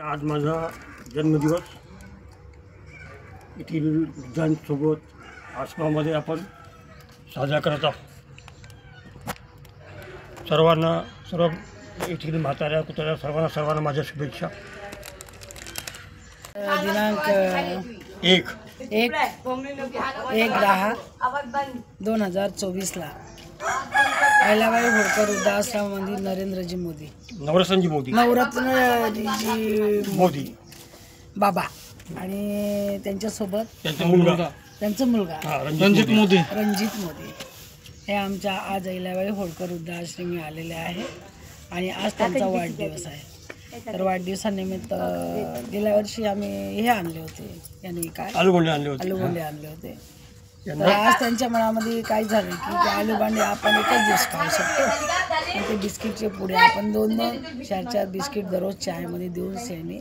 आज माझा जन्मदिवस येथील वृद्धांसोबत आश्रमामध्ये आपण साजरा करत आहोत। सर्व येथील म्हाताऱ्या कुत्र्या सर्वांना माझ्या शुभेच्छा। दिनांक 1/10/2024 अहिल्याबाई होळकर वृद्धाश्रमामध्ये नरेंद्रजी मोदी नवरत्नजी मोदी बाबा आणि त्यांच्यासोबत त्यांचा मुलगा रणजित मोदी हे आमच्या आज अहिल्याबाई होळकर वृद्धाश्रमी आलेले आहे आणि आज त्यांचा वाढदिवस आहे। तर वाढदिवसानिमित्त गेल्या वर्षी आम्ही हे आणले होते, यांनी काय आलूगोंडे आणले होते। तर आज त्यांच्या मनामध्ये काय झालं की ते आलूबांडे आपण एकच दिवस खाऊ शकतो, पण ते बिस्किटचे पुढे आपण 2-2 4-4 बिस्किट दररोज चायमध्ये देऊन सेमी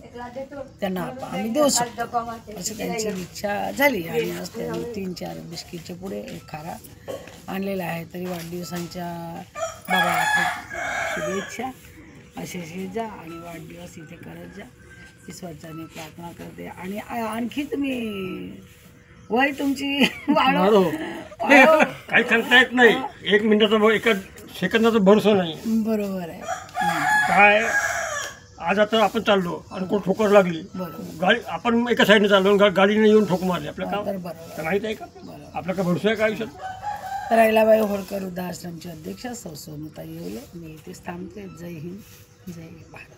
त्यांना आम्ही देऊ शकतो अशी त्यांची इच्छा झाली आणि आज त्यांनी 3-4 बिस्किटचे पुढे एक खारा आणलेला आहे। तरी वाढदिवसांच्या बाबाला खूप शुभेच्छा, असे जा आणि वाढदिवस इथे करत जा, ईश्वराने प्रार्थना करते। आणि आणखी तुम्ही वय तुमची वाढव काही सांगता येत नाही, 1 मिनिटाचा 1 सेकंदाचा भरोसा नाही। बरोबर आहे। काय आज आता आपण चाललो आणि कोण ठोकर लागली, गाडी आपण एका साईडने चाललो, गाडीने येऊन ठोक मारली, आपल्याला काय माहीत आहे का? आपला काय भरोसा आहे का आयुष्यात? तर अहिल्याबाई होळकर वृद्धाश्रमचे अध्यक्ष सौ सोनूताई येवले, मी इथेच थांबते। जय हिंद, जय भारत।